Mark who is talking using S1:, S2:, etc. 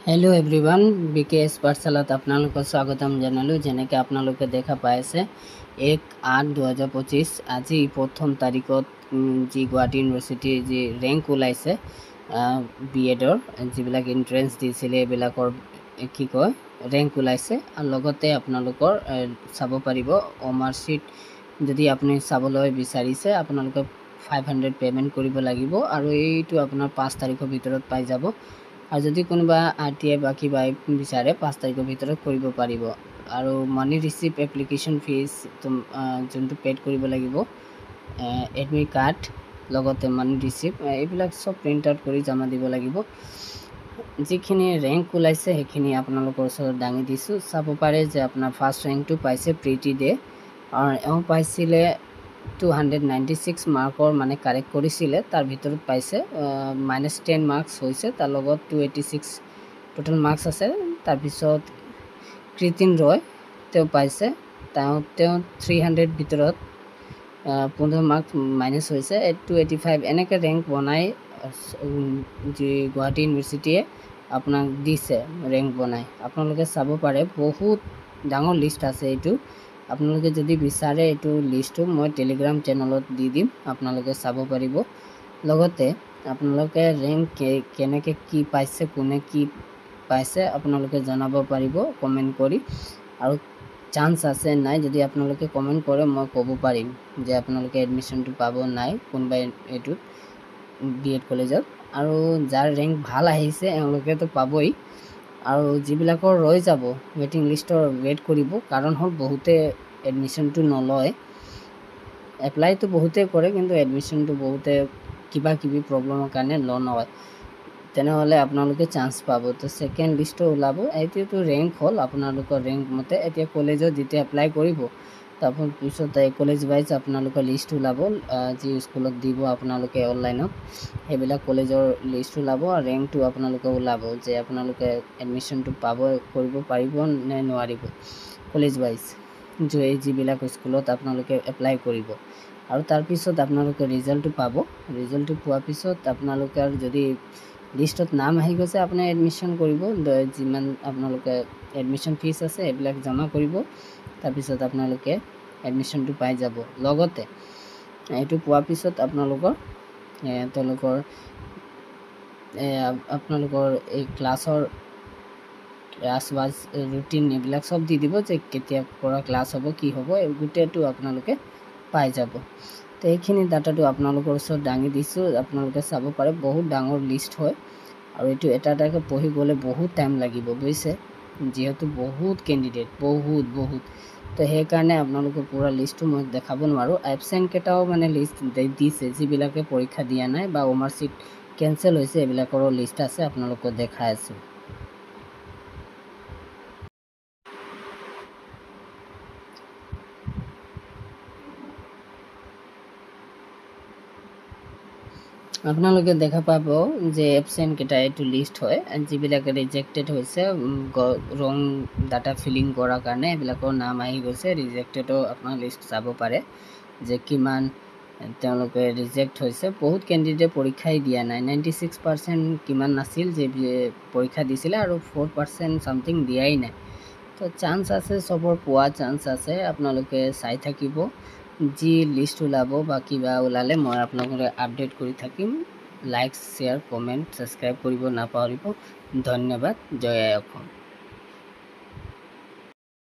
S1: Hello everyone BKS पाठशालात आपनालोকক स्वागतम जनालो। जेनेके आपनालोके देखा पाइছে 1-8-2025 আজি प्रथम तारिखत जी गुवाहाटी यूनिवर्सिटी जी रैंक ओलाइছে बीएडर जिबिलाक एंट्रेंस दिছিলে এবিলাকৰ কি কয় रैंक ओलाइছে আৰু লগতে আপোনালোকৰ চাব পাৰিব মাৰ্কশিট যদি আপুনি চাবলৈ বিচাৰিছে আপোনালোকে 500 পেমেন্ট কৰিব লাগিব আৰু এইটো আপোনাৰ 5 তাৰিখৰ ভিতৰত পাই যাব। আৰু যদি কোনোবা আৰটিআই বা কিবা বিচাৰে 5 তাৰিখৰ ভিতৰত কৰিব পাৰিব। আৰু মানি ৰিচিভ এপ্লিকেশ্যন ফিজ যোনটো পেড কৰিব লাগিব, এডমিট কাৰ্ড লগতে মানি ৰিচিভ এইবিলাক সব প্ৰিণ্ট আউট কৰি জমা দিব লাগিব। যিখিনি ৰেংক ওলাইছে সেইখিনি আপোনালোকৰ ওচৰত দাঙি দিছোঁ। চাব পাৰে যে আপোনাৰ ফাৰ্ষ্ট ৰেংকটো পাইছে প্ৰীতি দে আৰু এওঁ পাইছিলে 296 মাৰ্কৰ মানে কাৰেক্ট কৰিছিলে, তাৰ ভিতৰত পাইছে -10 মাৰ্কস হৈছে, তাৰ লগত 286 টোটাল মাৰ্কস আছে। তাৰপিছত কৃতিন ৰয় তেওঁ পাইছে, তেওঁ 300 ভিতৰত 15 মাৰ্কস মাইনাস হৈছে, 285 এনেকৈ ৰেংক বনাই যি গুৱাহাটী ইউনিভাৰ্চিটিয়ে আপোনাক দিছে ৰেংক বনাই। আপোনালোকে চাব পাৰে বহুত ডাঙৰ লিষ্ট আছে। এইটো আপোনালোকে যদি বিচাৰে এইটো লিষ্টটো মই টেলিগ্ৰাম চেনেলত দি দিম, আপোনালোকে চাব পাৰিব। লগতে আপোনালোকে ৰেংক কেনেকৈ কি পাইছে, কোনে কি পাইছে আপোনালোকে জনাব পাৰিব কমেন্ট কৰি। আৰু চান্স আছে নাই যদি আপোনালোকে কমেন্ট কৰে মই ক'ব পাৰিম যে আপোনালোকে এডমিশনটো পাব নাই কোনবা এইটো বিএড কলেজত। আৰু যাৰ ৰেংক ভাল আহিছে এওঁলোকেতো পাবই, আৰু যিবিলাকৰ ৰৈ যাব ৱেটিং লিষ্টৰ ৱেট কৰিব। কাৰণ হ'ল বহুতে এডমিশনটো নলয়, এপ্লাইটো বহুতে কৰে কিন্তু এডমিশনটো বহুতে কিবা কিবি প্ৰব্লেমৰ কাৰণে নলয়। তেনেহ'লে আপোনালোকে চান্স পাব। তো সেকেন্ড লিষ্টটো ওলাব, এইটোতো ৰেংক হ'ল আপোনালোকৰ ৰেংক মতে। এতিয়া কলেজত যেতিয়া এপ্লাই কৰিব তাৰপৰ পিছত কলেজ ৱাইজ আপোনালোকৰ লিষ্ট ওলাব, যি স্কুলত দিব আপোনালোকে অনলাইনত সেইবিলাক কলেজৰ লিষ্ট ওলাব আৰু ৰেংকটো আপোনালোকে ওলাব যে আপোনালোকে এডমিশনটো পাব কৰিব পাৰিব নে নোৱাৰিব কলেজ ৱাইজ যিবিলাক স্কুলত আপোনালোকে এপ্লাই কৰিব। আৰু তাৰপিছত আপোনালোকে ৰিজাল্টটো পাব। ৰিজাল্টটো পোৱাৰ পিছত আপোনালোকে আৰু যদি লিষ্টত নাম আহি গৈছে আপুনি এডমিশন কৰিব, যিমান আপোনালোকে এডমিশন ফিজ আছে এইবিলাক জমা কৰিব। তাৰপিছত আপোনালোকে এডমিশনটো পাই যাব। লগতে এইটো পোৱাৰ পিছত আপোনালোকৰ এই ক্লাছৰ ৱাইজ ৰুটিন এইবিলাক সব দি দিব যে কেতিয়া পৰা ক্লাছ হ'ব কি হ'ব গোটেইটো আপোনালোকে পাই যাব। তো এইখিনি ডাটাটো আপোনালোকৰ ওচৰত দাঙি দিছোঁ, আপোনালোকে চাব পাৰে বহুত ডাঙৰ লিষ্ট হয়। আৰু এইটো এটা এটাকৈ পঢ়ি গ'লে বহুত টাইম লাগিব বুজিছে, যিহেতু বহুত কেণ্ডিডেট বহুত। তো সেইকাৰণে আপোনালোকে পুৰা লিষ্টটো মই দেখাব নোৱাৰোঁ। এবচেণ্ট কেইটাও মানে লিষ্ট দিছে, যিবিলাকে পৰীক্ষা দিয়া নাই বা মাৰ্কশিট কেঞ্চেল হৈছে এইবিলাকৰো লিষ্ট আছে, আপোনালোকক দেখাই আছোঁ। আপোনালোকে দেখা পাব যে এবচেণ্ট কেইটা এইটো লিষ্ট হয়, যিবিলাকে ৰিজেক্টেড হৈছে ৰং ডাটা ফিলিং কৰাৰ কাৰণে এইবিলাকৰ নাম আহি গৈছে। ৰিজেক্টেডো আপোনাৰ লিষ্ট চাব পাৰে যে কিমান তেওঁলোকে ৰিজেক্ট হৈছে। বহুত কেণ্ডিডেট পৰীক্ষাই দিয়া নাই, 96% কিমান নাছিল যে পৰীক্ষা দিছিলে আৰু 4% চামথিং দিয়াই নাই। তো চান্স আছে, চবৰ পোৱা চান্স আছে। আপোনালোকে চাই থাকিব, যি লিষ্ট ওলাব বা কিবা ওলালে মই আপোনালোকে আপডেট কৰি থাকিম। লাইক শ্বেয়াৰ কমেণ্ট ছাবস্ক্ৰাইব কৰিব নাপাহৰিব। ধন্যবাদ। জয় আই অসম।